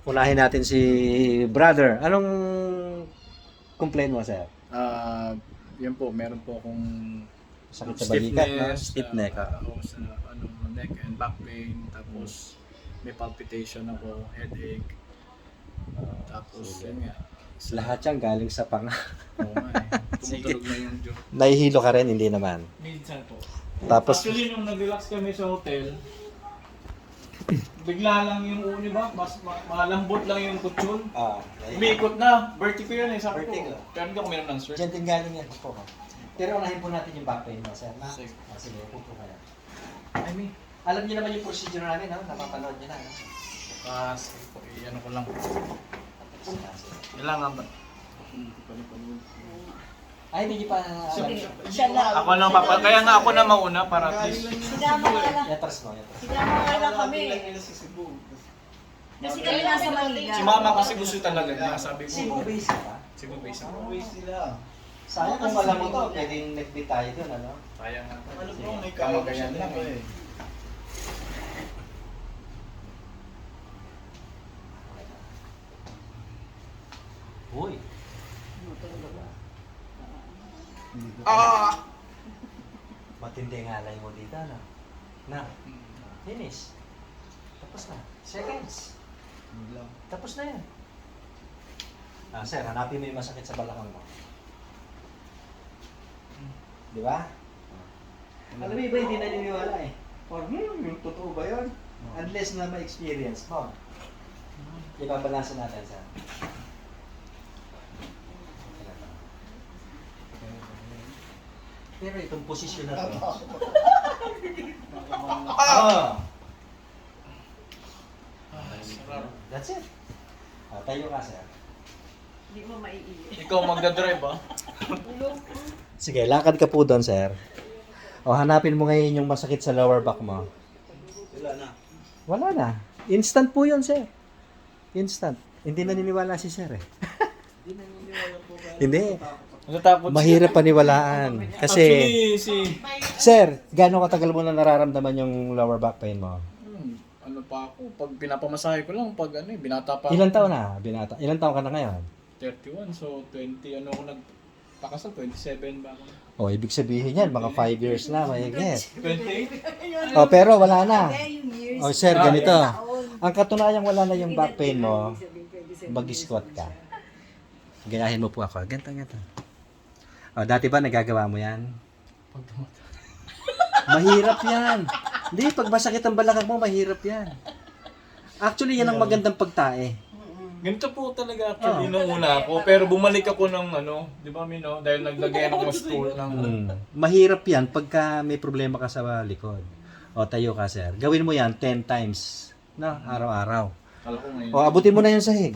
Unahin natin si brother. Anong complaint mo, sir? Yun po, meron po akong Sakit sa balikat, no? stiffness, Stiff neck. sa neck and back pain, tapos may palpitation ako, headache, tapos Sige. yun nga. Lahat yan galing sa panga. Oo nga eh. Tumutulog na yung jaw. Nahihilo ka rin, hindi naman. Minsan po. Tapos, Actually, nung nag-relax kami sa hotel, bigla lang yung uni ba? Malambot lang yung kutsyon. Umiikot na. Vertigo yun eh, sabi ko. Vertigo. Pero hindi ako meron ng stress. dyan din galing yan. Opo. Pero unahin po natin yung back pain mo, sir. Na? Sige. Sige, upo ka yan. I mean, alam niyo naman yung procedure namin, no? Napapanood niyo na, no? Sige po, ano ko lang. Kailangan ba? Ay, hindi niyo pa... Siya na. Ako lang kaya nga ako na mauna para at least. Sinama ka lang. Yatras mo, yatras. Sinama ka lang kami. Kasi kami nasa Manila. Si mama kasi gusto talaga niya, sabi ko. Cebu base ka ba? Cebu base ako. Sayang kung alam mo to, pwedeng nag-beat tayo dun, ano? Kaya nga. Ano po, may Kamagayan lang eh. Uy! Ah! Matindi nga alay mo dito, ano? Na, finish. Tapos na. Seconds. Tapos na yan. Sir, hanapin mo yung masakit sa balakang mo. Di ba? Alam mo, iba hindi naniniwala eh. Or, yung totoo ba yun? Unless na ma-experience mo. Ibabalansa natin, sir. Pero itong posisyon na to. That's it. Tayo ka, sir. Hindi mo maiiwi. Ikaw magdadrive ah. Sige, lakad ka po doon, sir. O, hanapin mo ngayon yung masakit sa lower back mo. Wala na. Wala na. Instant po yun, sir. Instant. Hindi naniniwala si sir eh. Hindi naniniwala po ba? Hindi. Natatakot Mahirap paniwalaan. Kasi, Actually, sir, gaano katagal mo na nararamdaman yung lower back pain mo? ano pa ako, pag pinapamasahe ko lang, pag binata pa ako. Ilan taon na? Binata. Ilan taon ka na ngayon? 31, so 20, ako nagpakasal, 27 ba ako? O, ibig sabihin yan, mga 5 years na, mahigit. 28? O, pero wala na. Yung years. O, sir, ganito. Taon. Ang katunayang wala na yung back pain mo, mag-squat ka. Gayahin mo po ako. Ganto, ganto. O, dati ba nagagawa mo yan? Pag tumata. Mahirap yan. Hindi, pag masakit ang balakang mo, mahirap yan. Actually, yan ang magandang pagtae. Ganito po talaga actually nung una ako, pero bumalik ako ng di ba Mino? Dahil naglagay ako ng stool ng... Mahirap yan pagka may problema ka sa likod. O, tayo ka, sir. Gawin mo yan 10 times. No? Araw-araw. Kala ko ngayon. O, abutin mo na yung sahig.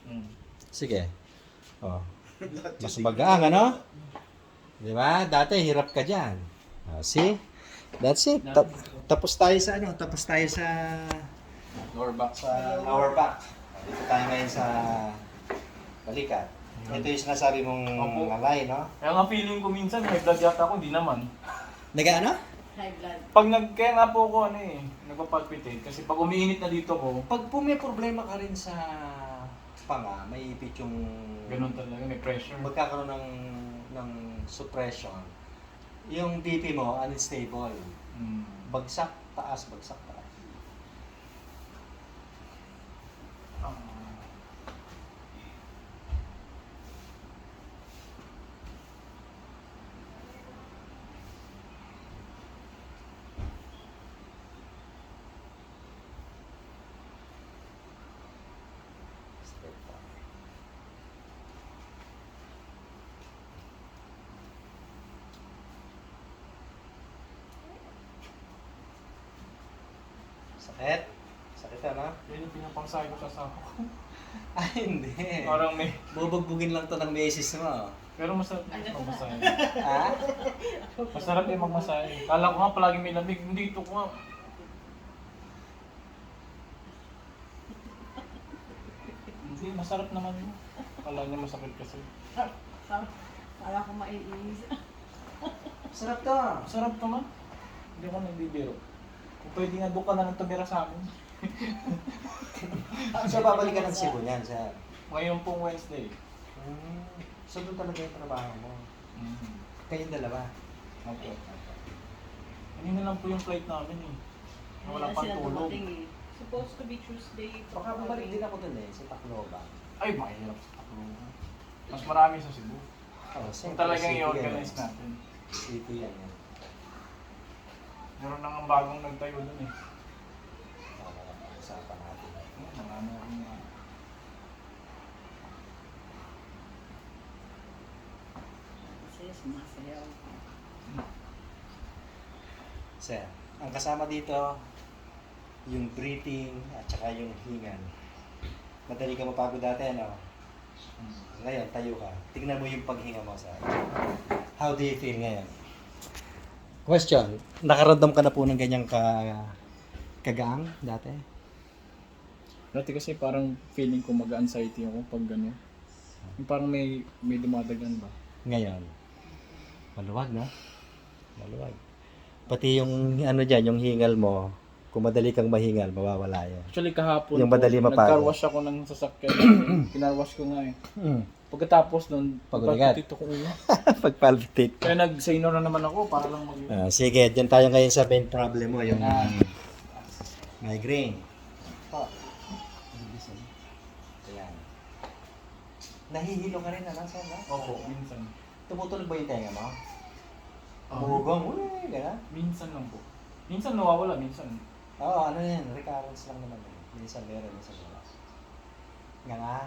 Mm. Sige. O. Mas magaang, ano? Di ba? Dati, hirap ka dyan. O, see? That's it. Tapos tayo sa Tapos tayo sa Lower back. lower back. Dito tayo ngayon sa balikat. Ito yung sinasabi mong Opo. alay, no? Kaya nga feeling ko minsan, may blood yata ako, hindi naman. Nag-ano? High blood. Kaya nga po ako nagpapalpitate. Kasi pag umiinit na dito ko, Pag po may problema ka rin sa panga, may ipit yung ganun talaga, may pressure. magkakaroon ng suppression. Yung BP mo, unstable. Mm. Bagsak, taas, bagsak, taas. Step back. Sakit? Sakit na, no? Yan yung pinapangsahe ko sa sako ko. Ay, hindi. Parang may... Bubugbugin lang to ng meses mo. Pero masarap magmasahe. Ha? Masarap yung magmasahe. Kala ko nga palagi may lamig. Hindi ito ko nga. Hindi, masarap naman yun. Kala niya masakit kasi. Para ko maiinis. Sarap to. Masarap naman. Hindi ko nagbibiro. Kung pwede nga doon ka na lang tumira sa amin. So, babalik ka ng Cebu niyan, sir. Ngayon pong Wednesday. So, doon talaga yung trabaho mo. Mm. Kayong dalawa. Okay. Kanina lang po yung flight namin eh. Wala Wala pang sila tulog. dumating eh. Supposed to be Tuesday. Baka babalik din ako doon eh, sa Tacloban. Ay, mahirap sa Tacloban. Mas marami sa Cebu. Oh, Kung talagang i-organize natin. City yan. Meron na nga bagong nagtayo dun eh. Usapan natin. Marami akong Kasi sumasayaw. Sir, ang kasama dito, yung breathing at saka yung hingan. Madali ka mapagod dati, ano? Ngayon, tayo ka. Tingnan mo yung paghinga mo, sir. How do you feel ngayon? Question, nakaramdam ka na po ng ganyang kagaang dati? Dati kasi parang feeling ko mag-anxiety ako pag gano'n. Yung parang may dumadagan ba? Ngayon, maluwag, no? Maluwag. Pati yung ano dyan, yung hingal mo, kung madali kang mahingal, mawawala yan. Actually kahapon Yung madali mapagod. nag-carwash ako ng sasakyan. Kinarwash ko nga eh. Pagkatapos nun, Pagod agad. pagkatito ko ulo. Pag-palpitate. Kaya nag-say no na naman ako para lang mag Sige, dyan tayo ngayon sa main problem mo, yung migraine. Ayan. Nahihilo ka rin, ano, sir? No? Opo, minsan. Tumutulog ba yung tenga mo? Bugong, gano'n? Minsan lang po. Minsan nawawala, minsan. Oo, ano yan, recurrence lang naman. Minsan meron, minsan wala. Nga nga.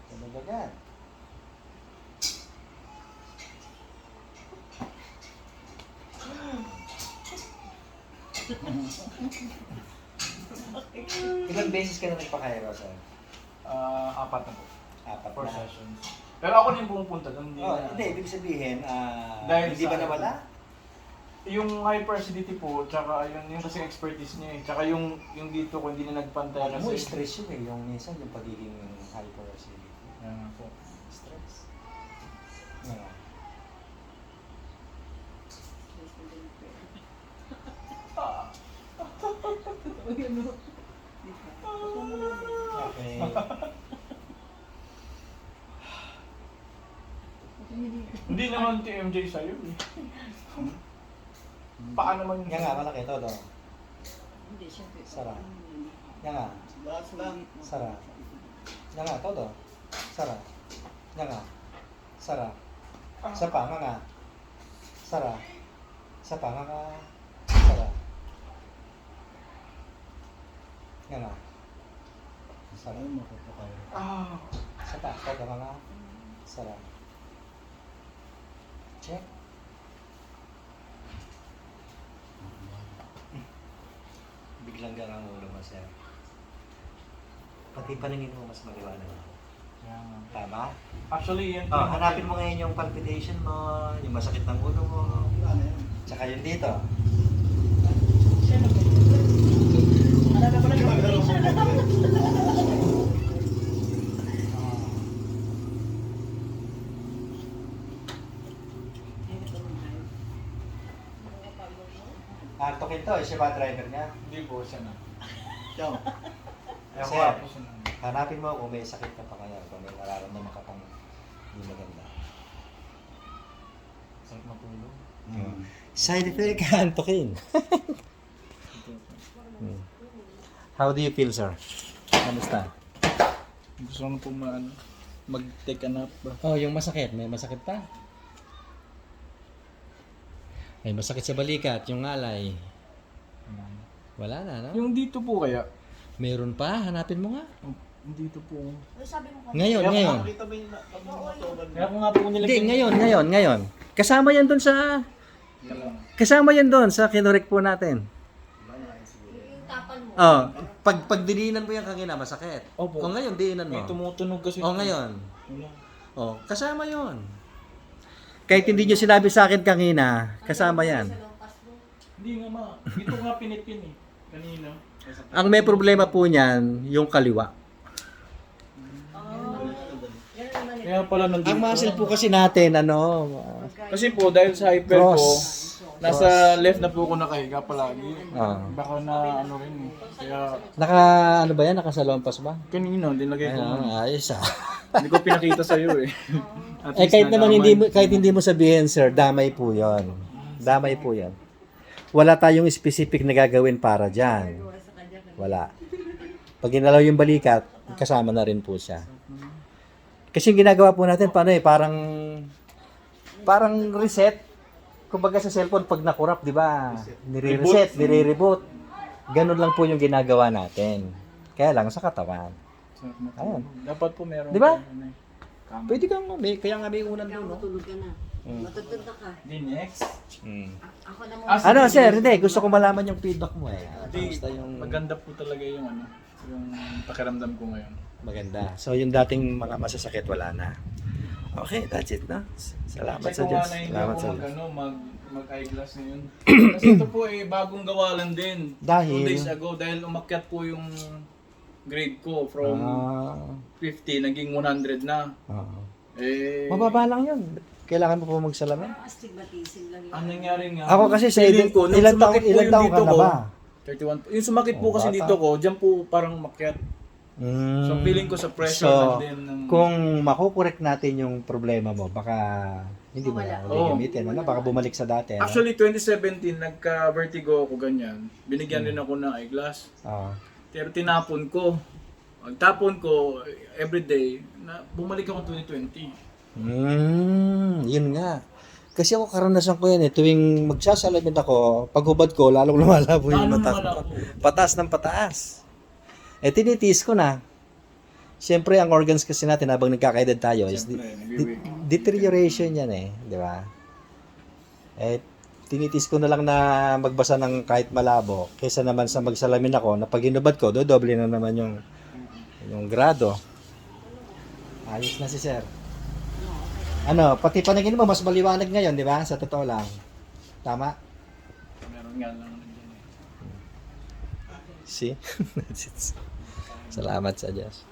Talaga. Ilang beses ka na nagpakairo, sir? Apat na po. Apat 4 na. sessions. Pero ako din pumupunta doon. Hindi, ibig sabihin, Dahil hindi ba sa- nawala? Yung hyperacidity po, tsaka yung kasi expertise niya eh. Tsaka yung dito ko hindi na nagpantay Alam mo, kasi. stress yun eh, yung minsan yung pagiging hyperacidity. Yan nga po. Stress. Nga. Okay. Hindi naman TMJ sa'yo eh. Paano naman Nga nga, malaki to, do. Hindi, syempre. Sara. Nga nga, Lakas lang. Sara. Nga nga, to, do. Sara. Nga nga. Sara. Sa pa, nga nga. Sara. Sa pa, nga nga. Sara. Nga nga. Sara. Ah, Sa pa, to, nga nga. Sara. Check. Biglang gang ang ulo mo, sir. Pati paningin mo mas maliwanag. yan. Tama? Actually, yan. Oh, hanapin mo ngayon yung palpitation mo, yung masakit ng ulo mo, tsaka yung dito. Alaga ko na yung patient. Antokin to, siya ba driver niya? Hindi po siya na. Siya. Kaya ko Sir. nga po siya na. Hanapin mo kung may sakit ka pa kaya, kung may nararamdaman ka pang hindi maganda. Sakit matulog. Side effect ka, antokin. How do you feel, sir? Kamusta? Gusto ko na po mag-take a nap ba? Oh, yung masakit. May masakit pa? May masakit sa balikat, yung alay. Wala na, no? Yung dito po kaya? Meron pa? Hanapin mo nga. Dito po. Ano sabi mo Ngayon, ngayon. Nakita mo yung pag-motoban Kaya ko nga po nilagay. Hindi, ngayon. Kasama yan doon sa... Kasama yan doon sa kinorek po natin. Yung tapal mo. Oh, pag dininan mo yan kanina, masakit. Opo. O ngayon, diinan mo. May tumutunog kasi. O ngayon. Wala. Oh, kasama yon. Kahit hindi nyo sinabi sa akin kanina, kasama yan. Hindi nga ma. Dito nga pinipin eh. Kanina. Ang may problema po niyan, yung kaliwa. Yan naman Kaya pala nandito. Ang muscle po kasi natin, Kasi po dahil sa hyper ko, cross. Nasa left na po ako nakahiga palagi. Ah. Baka na ano rin eh. Kaya Naka, ano ba yan? Nakasalompas ba? kanina, dinlagay ko. Ayos ah. Hindi ko pinakita sa iyo eh. At Eh least kahit naman hindi nadamay. mo kahit hindi mo sabihin, sir, damay po 'yon. Damay po 'yan. Wala tayong specific na gagawin para diyan. Wala. Pag ginalaw yung balikat, kasama na rin po siya. Kasi yung ginagawa po natin paano eh, parang reset. Kumbaga sa cellphone pag nakurap, 'di ba? Nire-reset, nire-reboot. Ganun lang po yung ginagawa natin. Kaya lang sa katawan. Ayun. Dapat po meron. Di ba? kayong ano eh, cam. Pwede kang kaya nga may unan doon, no? Matulog ka na. Matutod na ka. Di next. Ako na mo. Ano, sir? Hindi. Gusto ko malaman yung feedback mo eh. Di, Kamusta yung maganda po talaga yung ano, yung pakiramdam ko ngayon. maganda? So, yung dating mga masasakit, wala na. Okay, that's it na. Salamat Check sa ko nga Diyos. na hindi Salamat ako sa mag, Diyos. ano, mag eyeglass ngayon. Kasi ito po eh, bagong gawa lang din. Dahil? 2 days ago, dahil umakyat po yung grade ko from 50, naging 100 na. Eh, Mababa lang yun. Kailangan mo po magsalamin. Astigmatism lang yun. ang nangyari nga, Ako kasi sa feeling ko, nung ilang taon, sumakit po ilang yung taon dito ka na ko, ba? 31 po. Yung sumakit po kasi bata. dito ko, dyan po parang umakyat. So feeling ko sa pressure lang din. Kung makukorek natin yung problema mo, baka hindi mo na Oo. gamitin. Ano? Baka bumalik sa dati. Ano? Actually, 2017, nagka-vertigo ako ganyan. Binigyan din ako ng eyeglass. Oo. Pero tinapon ko. Pagtapon ko, everyday, na bumalik ako 2020. Yun nga. Kasi ako karanasan ko yan eh. Tuwing magsasalamin ako, paghubad ko, lalong lumalabo yung Lalo mata naman ko. ako. Pataas ng pataas. Eh, tinitiis ko na. Siyempre, ang organs kasi natin habang nagkakaedad tayo is Siyempre, nagwi-weak. deterioration yan eh. Di ba? Eh, tinitis ko na lang na magbasa ng kahit malabo kaysa naman sa magsalamin ako na pag hinubad ko, dodoble na naman yung grado. Ayos na si sir. Ano, pati paningin mo mas maliwanag ngayon, di ba? Sa totoo lang. Tama? Meron nga lang nandiyan eh. See? That's it. Salamat sa Diyos.